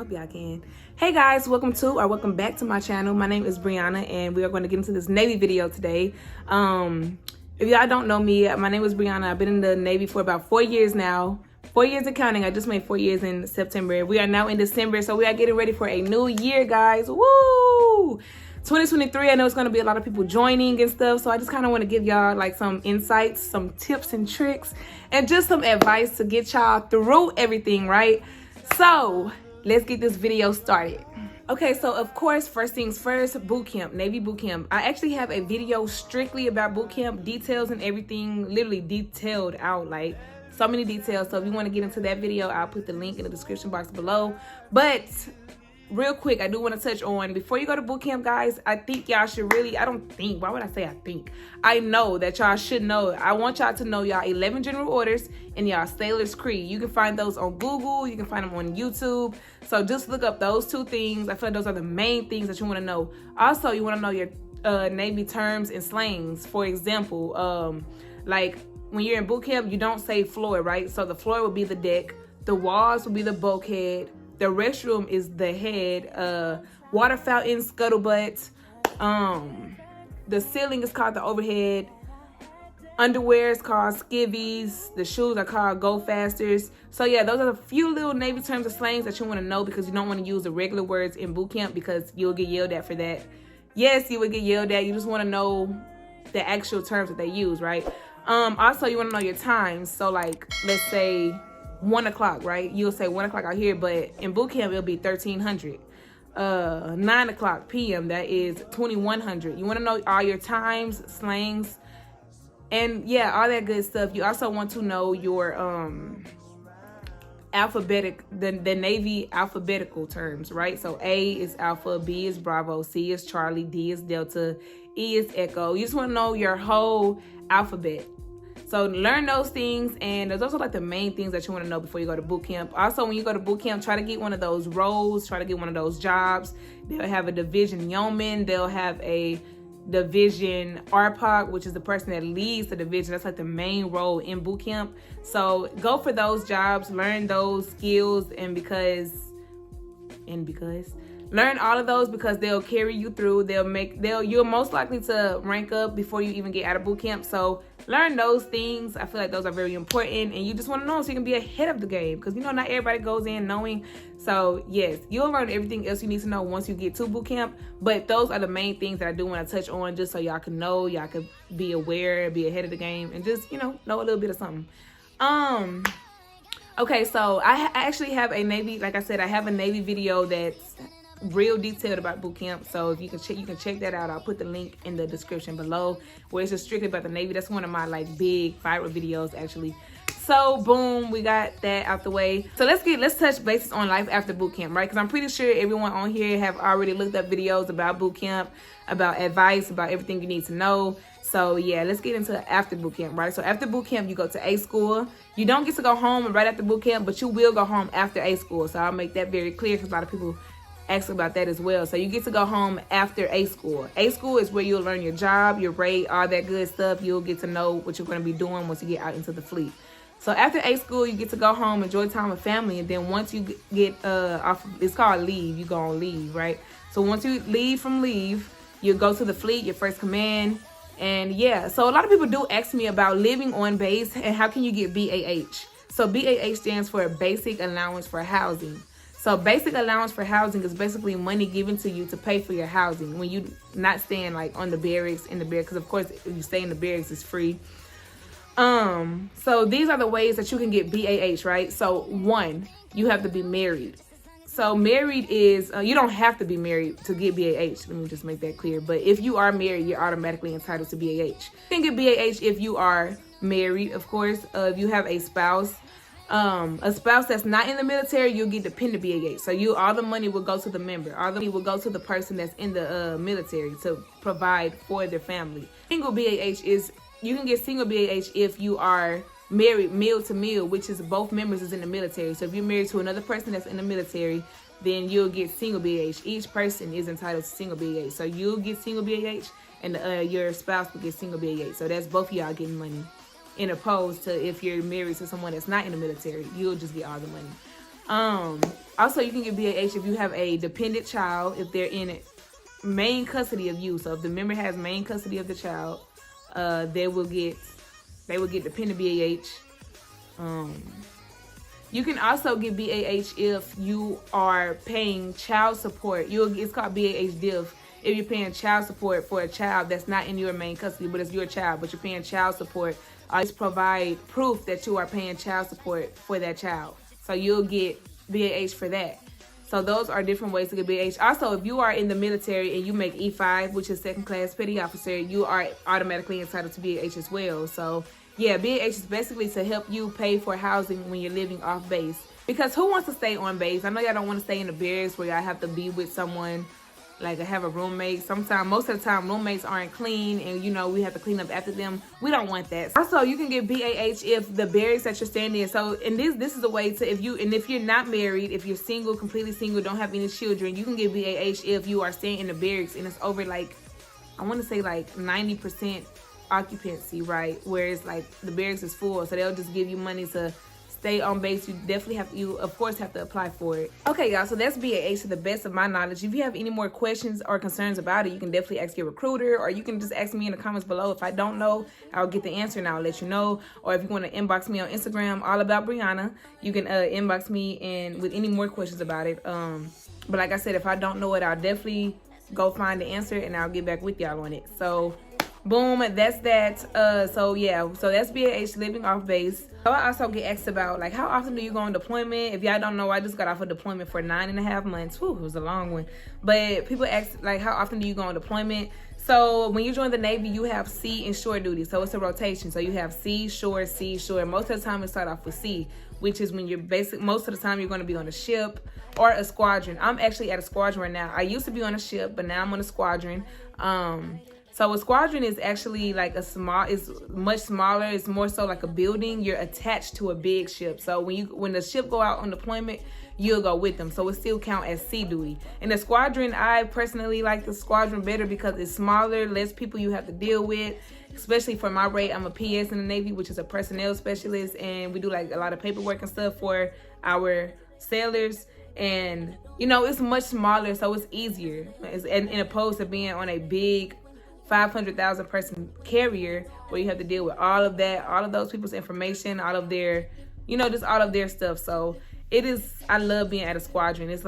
hope y'all can. Hey guys, welcome back to my channel. My name is Brianna and we are going to get into this Navy video today. If y'all don't know me, my name is Brianna. I've been in the Navy for about 4 years now. 4 years and counting. I just made 4 years in September. We are now in December, so we are getting ready for a new year, guys. Woo! 2023, I know it's going to be a lot of people joining and stuff, so I just kind of want to give y'all like some insights, some tips and tricks, and just some advice to get y'all through everything, right? So let's get this video started. Okay, so of course, first things first, boot camp, Navy boot camp. I actually have a video strictly about boot camp, details and everything, literally detailed out, like so many details. So if you want to get into that video, I'll put the link in the description box below. But real quick, I do want to touch on, before you go to boot camp, guys, I think y'all should really, why would I say I think? I know that y'all should know. I want y'all to know y'all 11 general orders and y'all Sailor's Creed. You can find those on Google. You can find them on YouTube. So just look up those two things. I feel like those are the main things that you want to know. Also, you want to know your Navy terms and slangs. For example, like when you're in boot camp, you don't say floor, right? So the floor will be the deck. The walls will be the bulkhead. The restroom is the head. Water fountain, scuttlebutt. The ceiling is called the overhead. Underwear is called skivvies. The shoes are called go fasters. So yeah, those are a few little Navy terms of slangs that you want to know, because you don't want to use the regular words in boot camp because you'll get yelled at for that. Yes, you would get yelled at. You just want to know the actual terms that they use, right? Also, you want to know your times. So like, let's say 1 o'clock, right? You'll say 1 o'clock out here, but in boot camp it'll be 1300. 9 o'clock p.m. that is 2100. You want to know all your times, slangs, and yeah, all that good stuff. You also want to know your the Navy alphabetical terms, right? So A is Alpha, B is Bravo, C is Charlie, D is Delta, E is Echo. You just want to know your whole alphabet. So learn those things, and there's also like the main things that you want to know before you go to boot camp. Also, when you go to boot camp, try to get one of those roles, try to get one of those jobs. They'll have a division yeoman, they'll have a division RPOC, which is the person that leads the division. That's like the main role in boot camp. So go for those jobs, learn those skills, and learn all of those, because they'll carry you through. You're most likely to rank up before you even get out of boot camp. So learn those things. I feel like those are very important, and you just want to know so you can be ahead of the game, because you know not everybody goes in knowing. So yes, you'll learn everything else you need to know once you get to boot camp, but those are the main things that I do want to touch on, just so y'all can know, y'all can be aware, be ahead of the game, and just, you know a little bit of something. Okay, so I actually have a Navy, like I said, I have a Navy video that's real detailed about boot camp. So if you can check that out. I'll put the link in the description below, where it's just strictly about the Navy. That's one of my like big viral videos actually. So boom, we got that out the way. So let's touch bases on life after boot camp, right? Because I'm pretty sure everyone on here have already looked up videos about boot camp, about advice, about everything you need to know. So yeah, let's get into after boot camp, right? So after boot camp, you go to A school. You don't get to go home right after boot camp, but you will go home after A school. So I'll make that very clear, because a lot of people ask about that as well. So you get to go home after A school. A school is where you'll learn your job, your rate, all that good stuff. You'll get to know what you're going to be doing once you get out into the fleet. So after A school, you get to go home, enjoy time with family, and then once you get off, it's called leave. You go on leave, right? So once you leave from leave, you go to the fleet, your first command, and yeah. So a lot of people do ask me about living on base and how can you get BAH. So BAH stands for Basic Allowance for Housing. So basic allowance for housing is basically money given to you to pay for your housing when you not staying like on the barracks, in the barracks, because of course if you stay in the barracks it's free. So these are the ways that you can get BAH, right? So 1, you have to be married. So married is, you don't have to be married to get BAH. Let me just make that clear. But if you are married, you're automatically entitled to BAH. You can get BAH if you are married, of course. If you have a spouse that's not in the military, you'll get dependent BAH. So all the money will go to the member. All the money will go to the person that's in the military to provide for their family. Single BAH is, you can get single BAH if you are married meal to meal, which is both members is in the military. So if you're married to another person that's in the military, then you'll get single BAH. Each person is entitled to single BAH. So you'll get single BAH, and your spouse will get single BAH. So that's both of y'all getting money. In opposed to if you're married to someone that's not in the military, you'll just get all the money. Also, you can get BAH if you have a dependent child, if they're in main custody of you. So if the member has main custody of the child, they will get dependent BAH. You can also get BAH if you are paying child support. It's called BAH diff if you're paying child support for a child that's not in your main custody, but it's your child, but you're paying child support. Just provide proof that you are paying child support for that child. So you'll get BAH for that. So those are different ways to get BAH. Also, if you are in the military and you make E5, which is second class petty officer, you are automatically entitled to BAH as well. So yeah, BAH is basically to help you pay for housing when you're living off base. Because who wants to stay on base? I know y'all don't want to stay in the barracks where y'all have to be with someone, like have a roommate. Most of the time, roommates aren't clean, and we have to clean up after them. We don't want that. Also, you can get BAH if the barracks that you're staying in. So, and this is a way to, if you're not married, if you're single, completely single, don't have any children, you can get BAH if you are staying in the barracks and it's over I want to say 90% occupancy, right? Whereas the barracks is full, so they'll just give you money to stay on base. You definitely of course have to apply for it. Okay, y'all, so that's BAH to the best of my knowledge. If you have any more questions or concerns about it, you can definitely ask your recruiter, or you can just ask me in the comments below. If I don't know, I'll get the answer and I'll let you know. Or if you want to inbox me on Instagram, all about Brianna, you can inbox me and with any more questions about it. But like I said, if I don't know it, I'll definitely go find the answer and I'll get back with y'all on it. So boom, that's that. So that's BAH, living off base. So I also get asked about how often do you go on deployment? If y'all don't know, I just got off of deployment for 9.5 months. Whew, it was a long one. But people ask how often do you go on deployment? So when you join the Navy, you have sea and shore duty. So it's a rotation. So you have sea, shore, sea, shore. Most of the time it start off with sea, which is when you're most of the time you're going to be on a ship or a squadron. I'm actually at a squadron right now. I used to be on a ship, but now I'm on a squadron. So a squadron is actually it's much smaller. It's more so like a building. You're attached to a big ship. So when the ship go out on deployment, you'll go with them. So it still count as sea duty. And the squadron, I personally like the squadron better because it's smaller, less people you have to deal with. Especially for my rate, I'm a PS in the Navy, which is a personnel specialist, and we do a lot of paperwork and stuff for our sailors. And it's much smaller, so it's easier. In opposed to being on a big 500,000 person carrier where you have to deal with all of that, all of those people's information, all of their, just all of their stuff. So I love being at a squadron. It's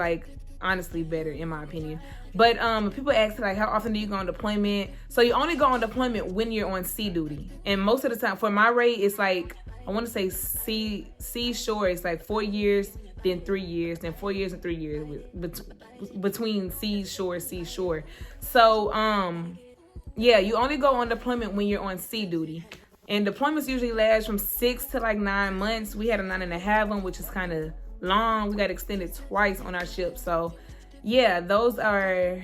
honestly better in my opinion. But people ask how often do you go on deployment? So you only go on deployment when you're on sea duty. And most of the time for my rate, it's I want to say sea shore, it's 4 years, then 3 years, then 4 years and 3 years between sea shore. So yeah, you only go on deployment when you're on sea duty. And deployments usually last from 6 to 9 months. We had a 9.5 one, which is kind of long. We got extended twice on our ship. So yeah, those are,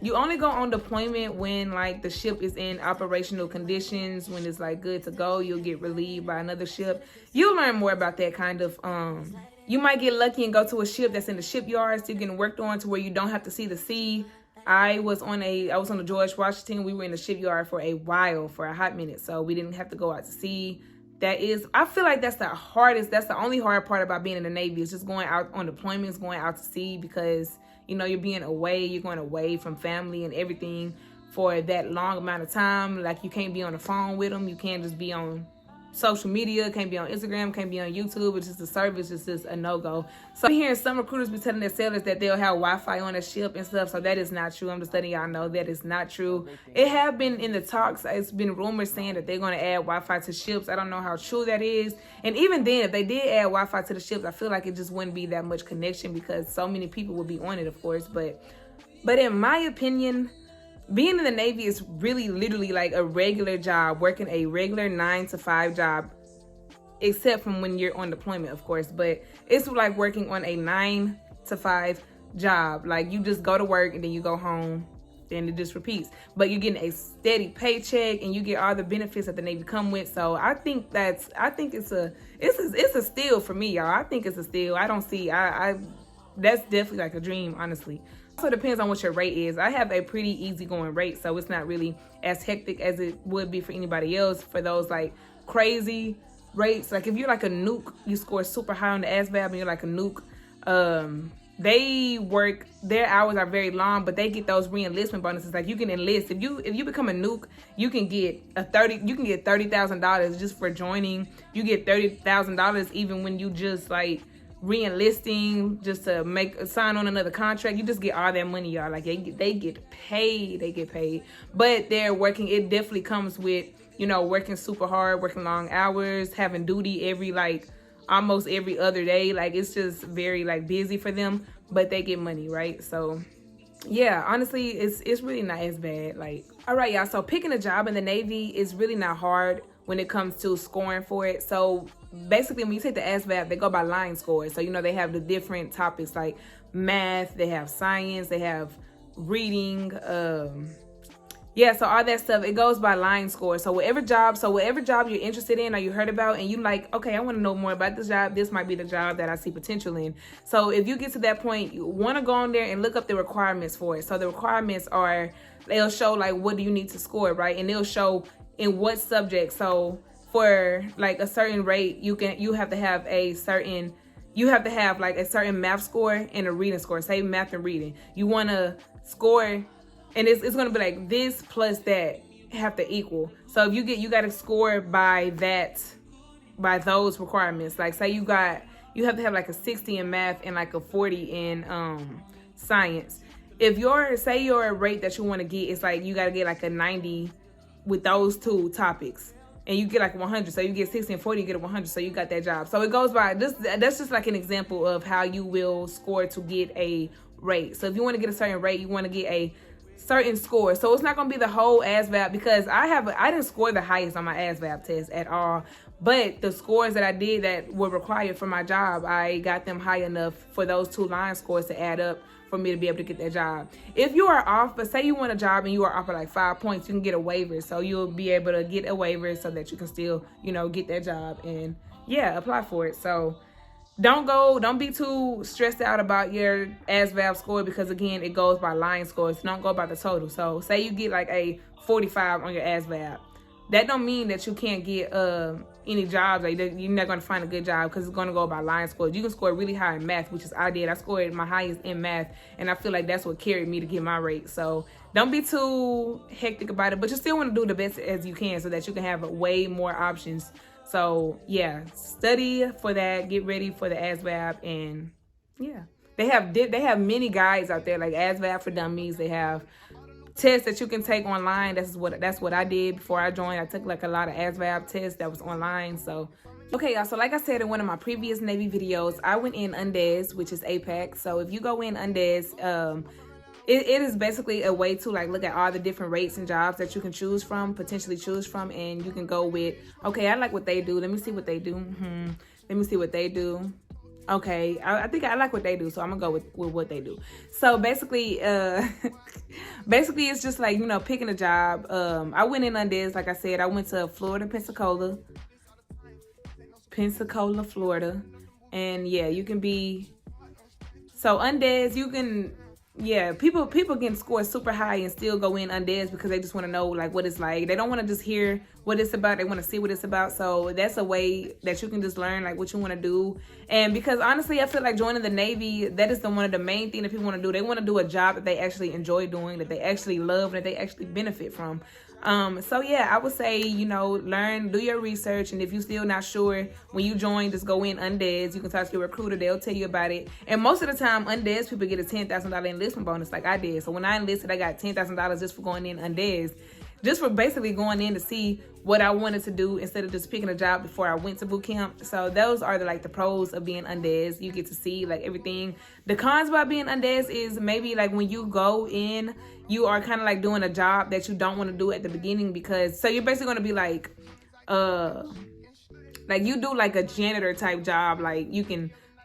you only go on deployment when the ship is in operational conditions, when it's good to go. You'll get relieved by another ship. You'll learn more about that kind of, you might get lucky and go to a ship that's in the shipyard, still getting worked on to where you don't have to see the sea. I was on the George Washington. We were in the shipyard for a while, for a hot minute. So we didn't have to go out to sea. I feel like that's the only hard part about being in the Navy is just going out on deployments, going out to sea, because, you're being away, you're going away from family and everything for that long amount of time. You can't be on the phone with them. You can't just be on social media, can't be on Instagram, can't be on YouTube. It's just a service, it's just a no-go. So I'm hearing some recruiters be telling their sailors that they'll have Wi-Fi on a ship and stuff. So that is not true. I'm just letting y'all know that is not true. It have been in the talks. It's been rumors saying that they're going to add Wi-Fi to ships. I don't know how true that is. And even then, if they did add Wi-Fi to the ships, I feel like it just wouldn't be that much connection because so many people would be on it, of course. But in my opinion, being in the Navy is really literally a regular job, working a regular 9-to-5 job, except from when you're on deployment, of course. But it's working on a 9-to-5 job. You just go to work and then you go home, then it just repeats. But you're getting a steady paycheck and you get all the benefits that the Navy come with. So I think it's a steal for me, y'all. I think it's a steal. I don't see, that's definitely a dream, honestly. Also depends on what your rate is. I have a pretty easygoing rate, so it's not really as hectic as it would be for anybody else. For those crazy rates. Like if you're like a nuke, you score super high on the ASVAB and you're like a nuke. They work, their hours are very long, but they get those re-enlistment bonuses. Like you can enlist if you become a nuke, you can get $30,000 just for joining. You get $30,000 even when you just like re-enlisting, just to sign on another contract. You just get all that money, y'all. Like they get paid. But they're working, it definitely comes with, you know, working super hard, working long hours, having duty every like almost every other day. Like it's just very like busy for them, but they get money, right? So yeah, honestly, it's really not as bad. Like, all right, y'all, so picking a job in the Navy is really not hard when it comes to scoring for it. So basically when you take the ASVAB, they go by line scores. So you know, they have the different topics like math, they have science, they have reading, yeah, so all that stuff, it goes by line score. So whatever job you're interested in or you heard about and you like, okay, I want to know more about this job, this might be the job that I see potential in. So if you get to that point, you want to go on there and look up the requirements for it. So the requirements are, they'll show like what do you need to score, right? And they'll show in what subject. So for like a certain rate, you have to have like a certain math score and a reading score. Say math and reading. You want to score, and it's going to be like this plus that have to equal. So if you got to score by those requirements. Like say you have to have like a 60 in math and like a 40 in science. If your rate that you want to get is like you got to get like a 90 with those two topics, and you get like 100, so you get 60 and 40, you get a 100, so you got that job. So it goes by this. That's just like an example of how you will score to get a rate. So if you want to get a certain rate, you want to get a certain score. So it's not going to be the whole ASVAB, because I didn't score the highest on my ASVAB test at all, but the scores that I did that were required for my job, I got them high enough for those two line scores to add up for me to be able to get that job. If you are off, but say you want a job and you are off by like 5 points, you can get a waiver. So you'll be able to get a waiver so that you can still, you know, get that job and yeah, apply for it. So don't be too stressed out about your ASVAB score, because again, it goes by line scores. Don't go by the total. So say you get like a 45 on your ASVAB. That don't mean that you can't get any jobs. Like you're not going to find a good job, because it's going to go by line scores. You can score really high in math, which is I did. I scored my highest in math, and I feel like that's what carried me to get my rate. So don't be too hectic about it, but you still want to do the best as you can so that you can have way more options. So yeah, study for that, get ready for the ASVAB, and yeah, they have many guides out there like ASVAB for Dummies. They have tests that you can take online. That's what I did before I joined. I took like a lot of ASVAB tests that was online. So okay, y'all, so like I said in one of my previous Navy videos, I went in UNDES, which is APAC. So if you go in UNDES, it is basically a way to like look at all the different rates and jobs that you can potentially choose from, and you can go with, okay, I like what they do. Let me see what they do. Let me see what they do. Okay, I think I like what they do, so I'm gonna go with what they do. So basically, basically it's just like, you know, picking a job. I went in UNDES, like I said. I went to Pensacola, Florida, and yeah, you can be. So UNDES, you can. Yeah, people can score super high and still go in UNDES because they just want to know like what it's like. They don't want to just hear what it's about. They want to see what it's about. So that's a way that you can just learn like what you want to do. And because honestly, I feel like joining the Navy, that is one of the main things that people want to do. They want to do a job that they actually enjoy doing, that they actually love, and that they actually benefit from. So yeah, I would say, you know, learn, do your research, and if you're still not sure when you join, just go in UNDES. You can talk to your recruiter, they'll tell you about it. And most of the time, UNDES people get a $10,000 enlistment bonus like I did. So when I enlisted, I got $10,000 just for going in UNDES, just for basically going in to see what I wanted to do instead of just picking a job before I went to boot camp. So those are the pros of being UNDES. You get to see like everything. The cons about being UNDES is maybe like when you go in, you are kind of like doing a job that you don't want to do at the beginning, because so you're basically going to be like you do like a janitor type job. Like you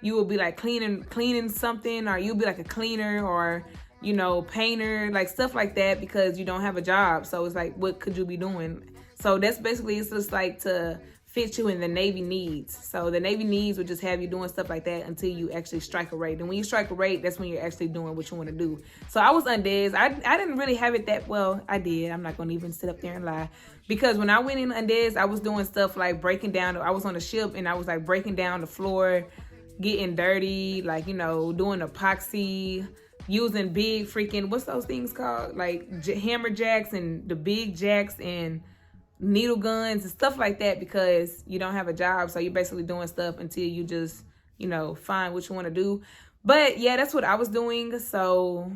will be like cleaning something, or you'll be like a cleaner, or you know, painter, like stuff like that, because you don't have a job. So it's like, what could you be doing? So that's basically, it's just like to fit you in the Navy needs. So the Navy needs would just have you doing stuff like that until you actually strike a rate. And when you strike a rate, that's when you're actually doing what you want to do. So I was undez. I didn't really have it that well. I did. I'm not going to even sit up there and lie. Because when I went in undez, I was doing stuff like breaking down. I was on a ship and I was like breaking down the floor, getting dirty, like, you know, doing epoxy, using big freaking, what's those things called? Like hammer jacks and the big jacks and needle guns and stuff like that, because you don't have a job. So you're basically doing stuff until you just, you know, find what you want to do. But yeah, that's what I was doing. So,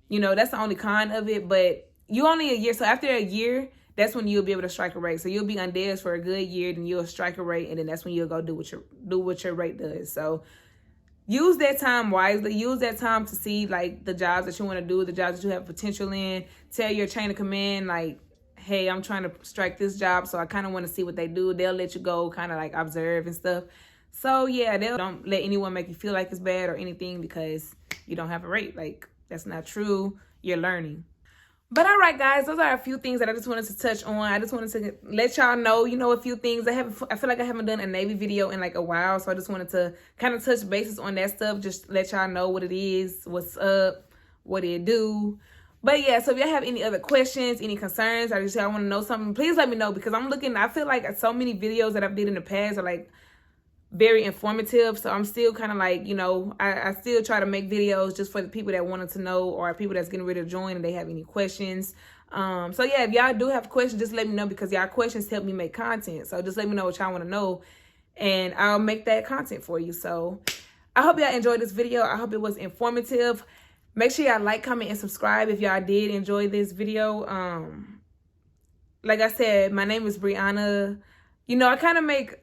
you know, that's the only con of it. But you only a year. So after a year, that's when you'll be able to strike a rate. So you'll be undez for a good year, then you'll strike a rate, and then that's when you'll go do what your rate does. So use that time wisely. Use that time to see like the jobs that you want to do, the jobs that you have potential in. Tell your chain of command, like, hey, I'm trying to strike this job, so I kind of want to see what they do. They'll let you go, kind of like observe and stuff. So yeah, they don't let anyone make you feel like it's bad or anything because you don't have a rate. Like, that's not true. You're learning. But all right, guys, those are a few things that I just wanted to touch on. I just wanted to let y'all know, you know, a few things. I feel like I haven't done a Navy video in like a while, so I just wanted to kind of touch bases on that stuff. Just let y'all know what it is, what's up, what it do. But yeah, so if y'all have any other questions, any concerns, or just y'all want to know something, please let me know, because I'm looking, I feel like so many videos that I've did in the past are like very informative. So I'm still kind of like, you know, I still try to make videos just for the people that wanted to know, or people that's getting ready to join and they have any questions. So yeah, if y'all do have questions, just let me know, because y'all questions help me make content. So just let me know what y'all want to know and I'll make that content for you. So I hope y'all enjoyed this video. I hope it was informative. Make sure y'all like, comment, and subscribe if y'all did enjoy this video. Like I said, my name is Brianna. You know,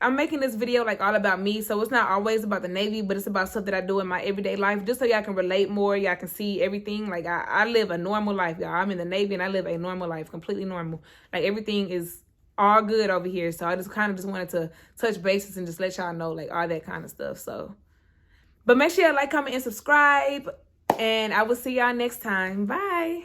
I'm making this video like all about me. So it's not always about the Navy, but it's about stuff that I do in my everyday life, just so y'all can relate more. Y'all can see everything. Like I live a normal life, y'all. I'm in the Navy and I live a normal life, completely normal. Like everything is all good over here. So I just kind of just wanted to touch bases and just let y'all know like all that kind of stuff. So, but make sure y'all like, comment, and subscribe. And I will see y'all next time. Bye.